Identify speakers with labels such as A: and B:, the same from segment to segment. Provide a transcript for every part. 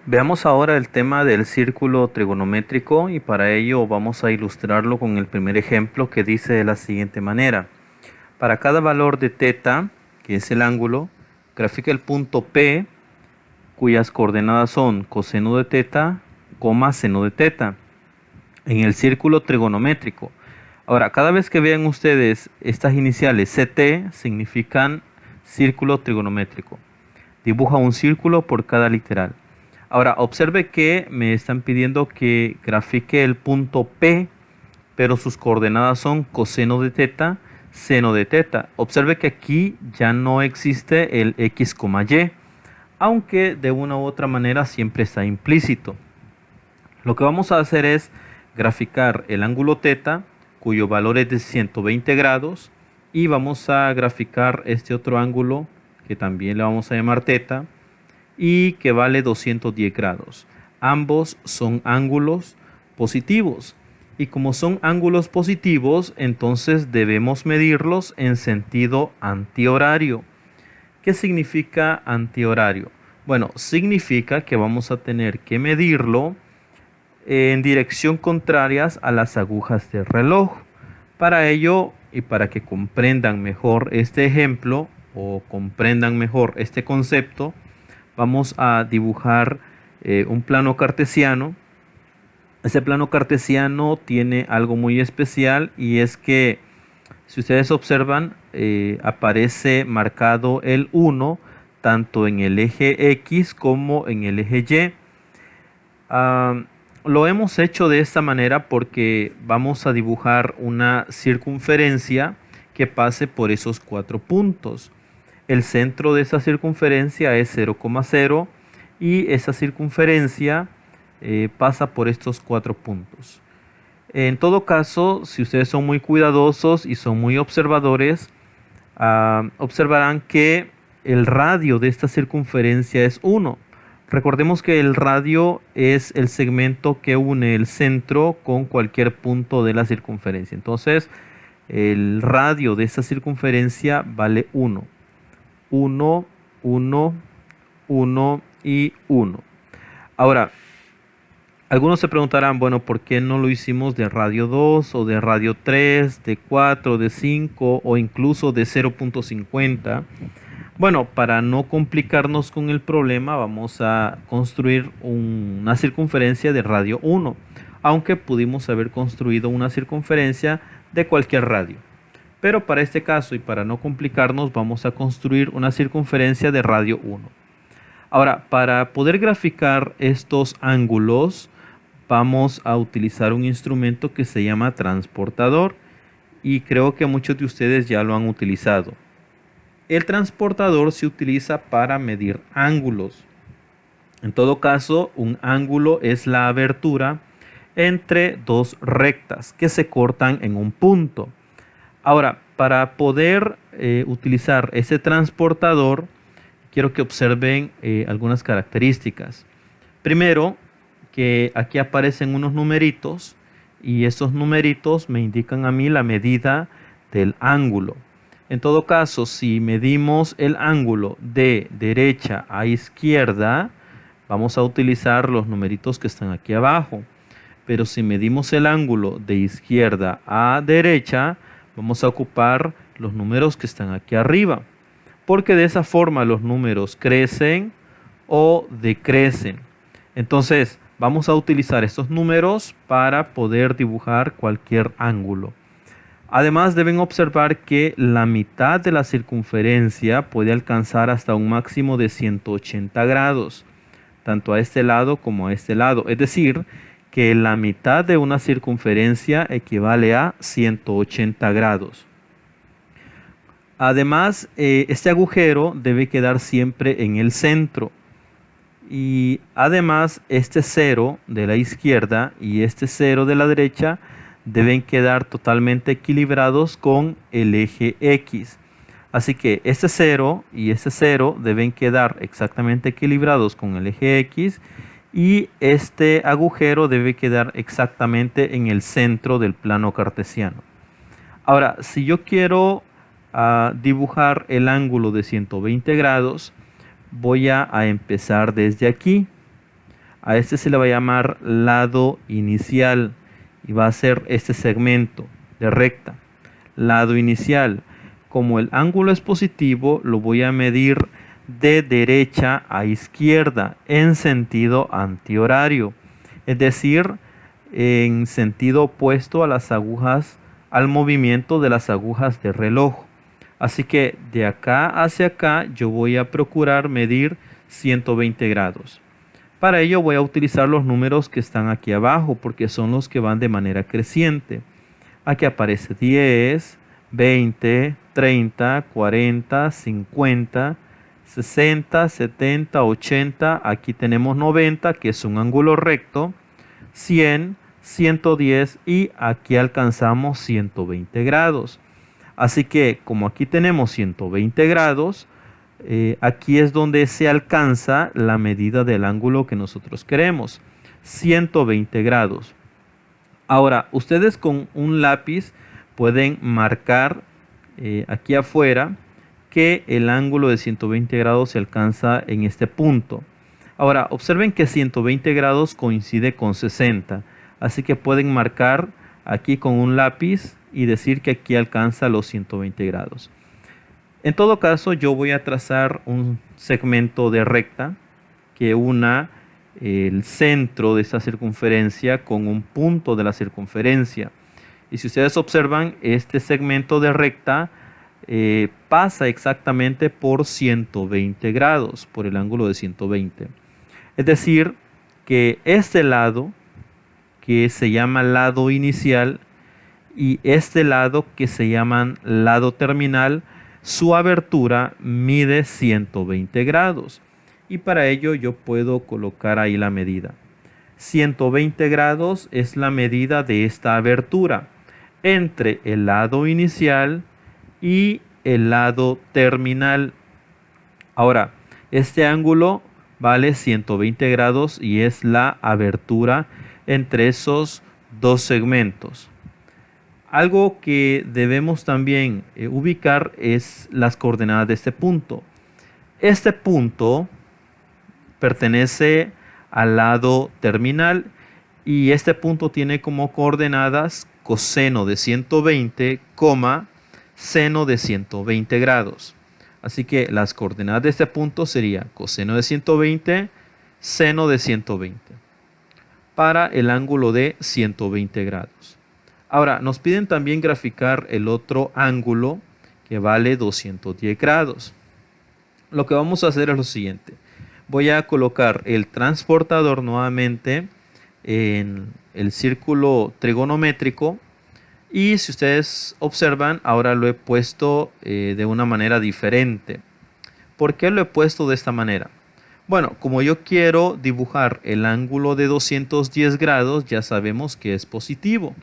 A: Veamos ahora el tema del círculo trigonométrico y para ello vamos a ilustrarlo con el primer ejemplo que dice de la siguiente manera. Para cada valor de θ, que es el ángulo, grafica el punto P cuyas coordenadas son coseno de θ, seno de θ en el círculo trigonométrico. Ahora, cada vez que vean ustedes estas iniciales CT significan círculo trigonométrico. Dibuja un círculo por cada literal. Ahora, observe que me están pidiendo que grafique el punto P, pero sus coordenadas son coseno de θ, seno de θ. Observe que aquí ya no existe el x, y, aunque de una u otra manera siempre está implícito. Lo que vamos a hacer es graficar el ángulo θ, cuyo valor es de 120 grados, y vamos a graficar este otro ángulo, que también le vamos a llamar θ, y que vale 210 grados. Ambos son ángulos positivos. Y como son ángulos positivos, entonces debemos medirlos en sentido antihorario. ¿Qué significa antihorario? Bueno, significa que vamos a tener que medirlo en dirección contrarias a las agujas del reloj. Para ello, y para que comprendan mejor este ejemplo o comprendan mejor este concepto, vamos a dibujar un plano cartesiano. Ese plano cartesiano tiene algo muy especial y es que, si ustedes observan, aparece marcado el 1 tanto en el eje X como en el eje Y. Lo hemos hecho de esta manera porque vamos a dibujar una circunferencia que pase por esos 4 puntos. El centro de esa circunferencia es 0,0 y esa circunferencia pasa por estos 4 puntos. En todo caso, si ustedes son muy cuidadosos y son muy observadores, observarán que el radio de esta circunferencia es 1. Recordemos que el radio es el segmento que une el centro con cualquier punto de la circunferencia. Entonces, el radio de esta circunferencia vale 1. 1, 1, 1 y 1. Ahora, algunos se preguntarán, bueno, ¿por qué no lo hicimos de radio 2 o de radio 3, de 4, de 5 o incluso de 0.50? Bueno, para no complicarnos con el problema, vamos a construir una circunferencia de radio 1, aunque pudimos haber construido una circunferencia de cualquier radio. Pero para este caso y para no complicarnos, vamos a construir una circunferencia de radio 1. Ahora, para poder graficar estos ángulos, vamos a utilizar un instrumento que se llama transportador y creo que muchos de ustedes ya lo han utilizado. El transportador se utiliza para medir ángulos. En todo caso, un ángulo es la abertura entre dos rectas que se cortan en un punto. Ahora, para poder utilizar ese transportador, quiero que observen algunas características. Primero, que aquí aparecen unos numeritos y esos numeritos me indican a mí la medida del ángulo. En todo caso, si medimos el ángulo de derecha a izquierda, vamos a utilizar los numeritos que están aquí abajo. Pero si medimos el ángulo de izquierda a derecha, vamos a ocupar los números que están aquí arriba. Porque de esa forma los números crecen o decrecen. Entonces, vamos a utilizar estos números para poder dibujar cualquier ángulo. Además, deben observar que la mitad de la circunferencia puede alcanzar hasta un máximo de 180 grados, tanto a este lado como a este lado. Es decir, que la mitad de una circunferencia equivale a 180 grados. Además, este agujero debe quedar siempre en el centro. Y además, este cero de la izquierda y este cero de la derecha deben quedar totalmente equilibrados con el eje X. Así que este 0 y este 0 deben quedar exactamente equilibrados con el eje X y este agujero debe quedar exactamente en el centro del plano cartesiano. Ahora, si yo quiero dibujar el ángulo de 120 grados, voy a empezar desde aquí. A este se le va a llamar lado inicial y va a ser este segmento de recta. Lado inicial. Como el ángulo es positivo, lo voy a medir de derecha a izquierda en sentido antihorario, es decir, en sentido opuesto a las agujas, al movimiento de las agujas de reloj. Así que de acá hacia acá yo voy a procurar medir 120 grados. Para ello voy a utilizar los números que están aquí abajo porque son los que van de manera creciente. Aquí aparece 10, 20, 30, 40, 50, 60, 70, 80. Aquí tenemos 90, que es un ángulo recto, 100, 110 y aquí alcanzamos 120 grados. Así que como aquí tenemos 120 grados, aquí es donde se alcanza la medida del ángulo que nosotros queremos, 120 grados. Ahora, ustedes con un lápiz pueden marcar aquí afuera que el ángulo de 120 grados se alcanza en este punto. Ahora, observen que 120 grados coincide con 60, así que pueden marcar aquí con un lápiz y decir que aquí alcanza los 120 grados. En todo caso, yo voy a trazar un segmento de recta que una el centro de esta circunferencia con un punto de la circunferencia. Y si ustedes observan, este segmento de recta pasa exactamente por 120 grados, por el ángulo de 120. Es decir, que este lado, que se llama lado inicial, y este lado, que se llama lado terminal, su abertura mide 120 grados. Y para ello yo puedo colocar ahí la medida. 120 grados es la medida de esta abertura entre el lado inicial y el lado terminal. Ahora, este ángulo vale 120 grados y es la abertura entre esos dos segmentos. Algo que debemos también ubicar es las coordenadas de este punto. Este punto pertenece al lado terminal y este punto tiene como coordenadas coseno de 120, seno de 120 grados. Así que las coordenadas de este punto sería coseno de 120, seno de 120 para el ángulo de 120 grados. Ahora, nos piden también graficar el otro ángulo que vale 210 grados. Lo que vamos a hacer es lo siguiente. Voy a colocar el transportador nuevamente en el círculo trigonométrico y si ustedes observan, ahora lo he puesto de una manera diferente. ¿Por qué lo he puesto de esta manera? Bueno, como yo quiero dibujar el ángulo de 210 grados, ya sabemos que es positivo.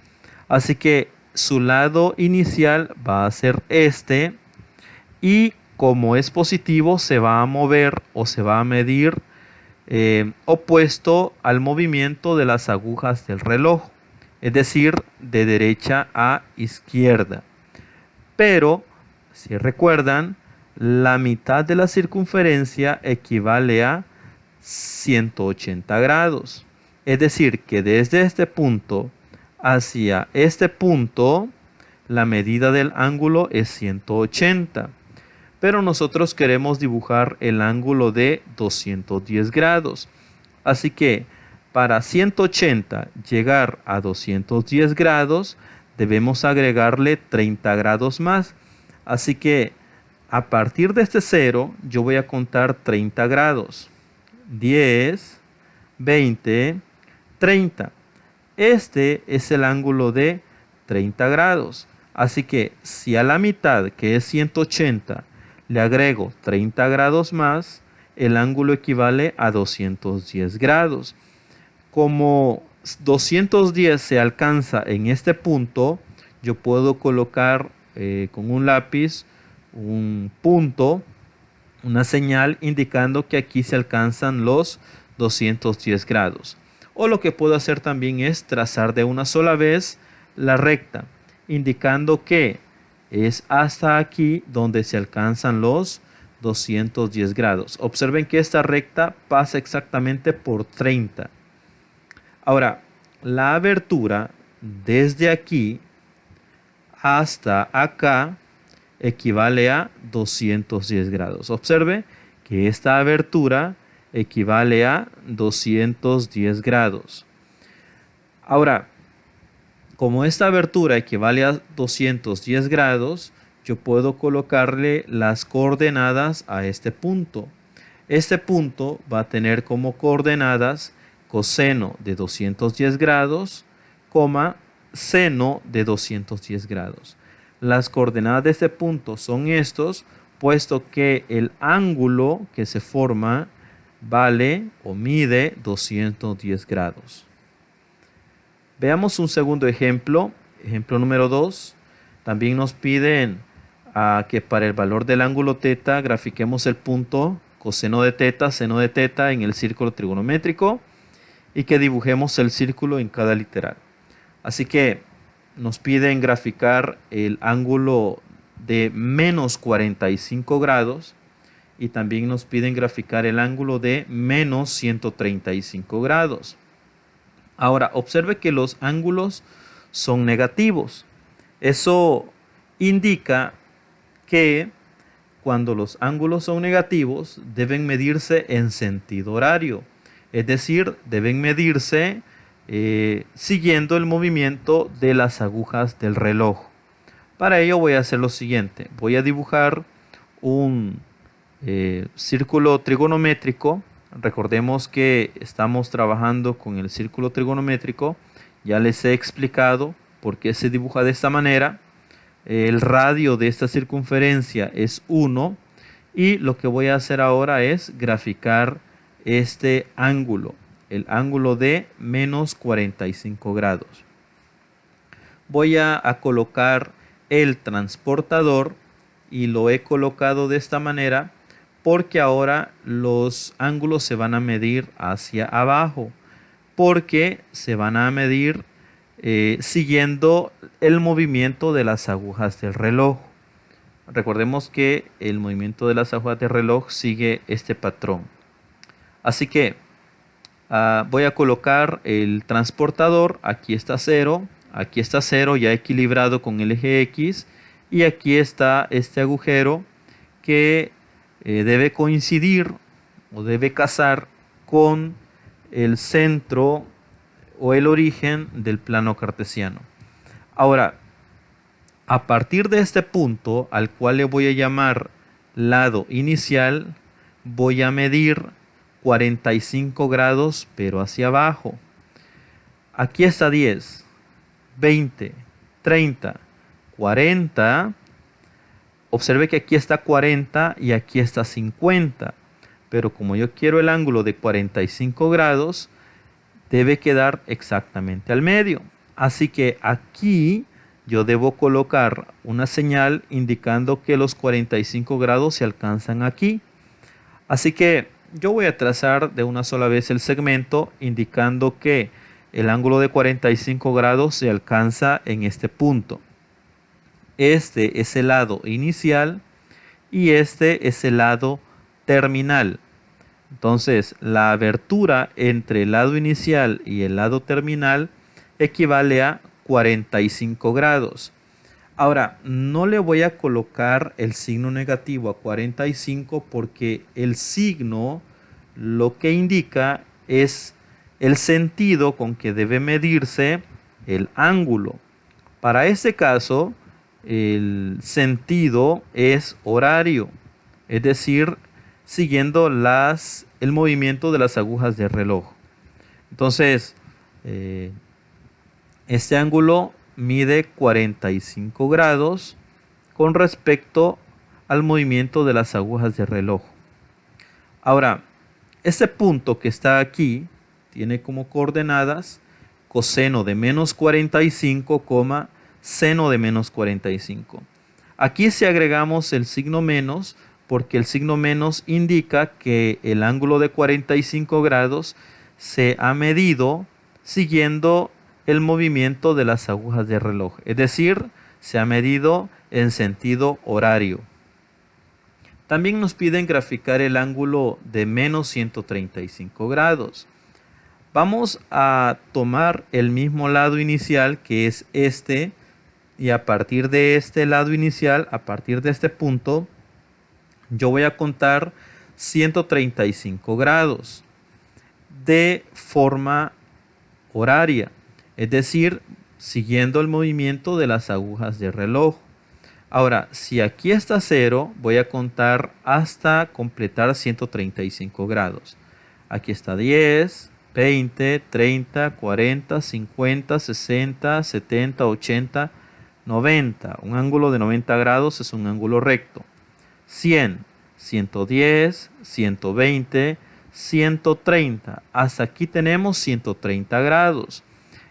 A: Así que su lado inicial va a ser este y como es positivo se va a mover o se va a medir opuesto al movimiento de las agujas del reloj, es decir, de derecha a izquierda. Pero, si recuerdan, la mitad de la circunferencia equivale a 180 grados. Es decir, que desde este punto hacia este punto, la medida del ángulo es 180. Pero nosotros queremos dibujar el ángulo de 210 grados. Así que para 180 llegar a 210 grados, debemos agregarle 30 grados más. Así que a partir de este cero, yo voy a contar 30 grados. 10, 20, 30. Este es el ángulo de 30 grados. Así que si a la mitad, que es 180, le agrego 30 grados más, el ángulo equivale a 210 grados. Como 210 se alcanza en este punto, yo puedo colocar con un lápiz un punto, una señal indicando que aquí se alcanzan los 210 grados. O lo que puedo hacer también es trazar de una sola vez la recta, indicando que es hasta aquí donde se alcanzan los 210 grados. Observen que esta recta pasa exactamente por 30. Ahora, la abertura desde aquí hasta acá equivale a 210 grados. Observe que esta abertura equivale a 210 grados. Ahora, como esta abertura equivale a 210 grados, yo puedo colocarle las coordenadas a este punto. Este punto va a tener como coordenadas coseno de 210 grados, seno de 210 grados. Las coordenadas de este punto son estos, puesto que el ángulo que se forma vale o mide 210 grados. Veamos un segundo ejemplo. Ejemplo número 2. También nos piden que para el valor del ángulo teta grafiquemos el punto coseno de teta, seno de teta en el círculo trigonométrico y que dibujemos el círculo en cada literal. Así que nos piden graficar el ángulo de menos 45 grados y también nos piden graficar el ángulo de menos 135 grados. Ahora, observe que los ángulos son negativos. Eso indica que cuando los ángulos son negativos deben medirse en sentido horario. Es decir, deben medirse siguiendo el movimiento de las agujas del reloj. Para ello voy a hacer lo siguiente. Voy a dibujar un círculo trigonométrico. Recordemos que estamos trabajando con el círculo trigonométrico. Ya les he explicado por qué se dibuja de esta manera. El radio de esta circunferencia es 1 y lo que voy a hacer ahora es graficar este ángulo, el ángulo de menos 45 grados. Voy a colocar el transportador y lo he colocado de esta manera porque ahora los ángulos se van a medir hacia abajo, porque se van a medir siguiendo el movimiento de las agujas del reloj. Recordemos que el movimiento de las agujas del reloj sigue este patrón. Así que voy a colocar el transportador. Aquí está 0, ya equilibrado con el eje X. Y aquí está este agujero que debe coincidir o debe casar con el centro o el origen del plano cartesiano. Ahora, a partir de este punto, al cual le voy a llamar lado inicial, voy a medir 45 grados, pero hacia abajo. Aquí está 10, 20, 30, 40. Observe que aquí está 40 y aquí está 50. Pero como yo quiero el ángulo de 45 grados, debe quedar exactamente al medio. Así que aquí yo debo colocar una señal indicando que los 45 grados se alcanzan aquí. Así que yo voy a trazar de una sola vez el segmento indicando que el ángulo de 45 grados se alcanza en este punto. Este es el lado inicial y este es el lado terminal. Entonces, la abertura entre el lado inicial y el lado terminal equivale a 45 grados. Ahora, no le voy a colocar el signo negativo a 45 porque el signo lo que indica es el sentido con que debe medirse el ángulo. Para este caso, el sentido es horario, es decir, siguiendo el movimiento de las agujas del reloj. Entonces, este ángulo mide 45 grados con respecto al movimiento de las agujas del reloj. Ahora, este punto que está aquí tiene como coordenadas coseno de menos 45, seno de menos 45. Aquí si agregamos el signo menos, porque el signo menos indica que el ángulo de 45 grados se ha medido siguiendo el movimiento de las agujas del reloj, es decir, se ha medido en sentido horario. También nos piden graficar el ángulo de menos 135 grados. Vamos a tomar el mismo lado inicial, que es este, y a partir de este lado inicial, a partir de este punto, yo voy a contar 135 grados de forma horaria, es decir, siguiendo el movimiento de las agujas del reloj. Ahora, si aquí está 0, voy a contar hasta completar 135 grados. Aquí está 10, 20, 30, 40, 50, 60, 70, 80, 90. Un ángulo de 90 grados es un ángulo recto. 100, 110, 120, 130. Hasta aquí tenemos 130 grados.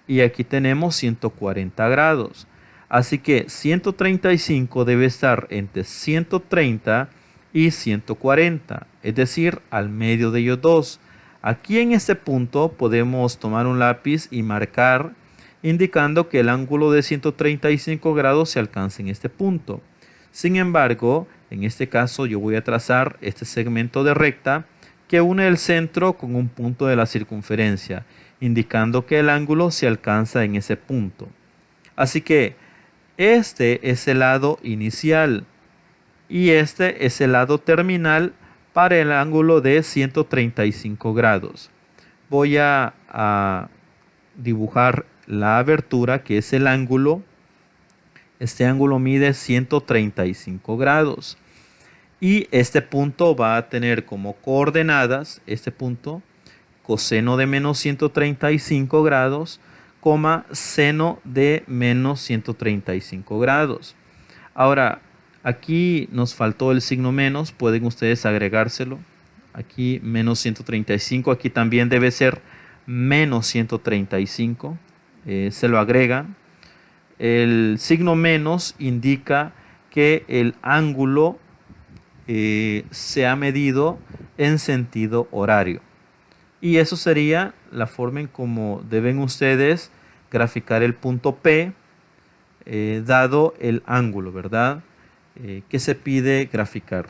A: Y aquí tenemos 140 grados. Así que 135 debe estar entre 130 y 140, es decir, al medio de ellos dos. Aquí en este punto podemos tomar un lápiz y marcar, indicando que el ángulo de 135 grados se alcanza en este punto. Sin embargo, en este caso yo voy a trazar este segmento de recta que une el centro con un punto de la circunferencia, indicando que el ángulo se alcanza en ese punto. Así que este es el lado inicial y este es el lado terminal para el ángulo de 135 grados. Voy a dibujar la abertura, que es el ángulo. Este ángulo mide 135 grados. Y este punto va a tener como coordenadas, este punto, coseno de menos 135 grados, seno de menos 135 grados. Ahora, aquí nos faltó el signo menos, pueden ustedes agregárselo. Aquí menos 135, aquí también debe ser menos 135, se lo agregan. El signo menos indica que el ángulo se ha medido en sentido horario. Y eso sería la forma en cómo deben ustedes graficar el punto P, dado el ángulo, ¿verdad? Que se pide graficar.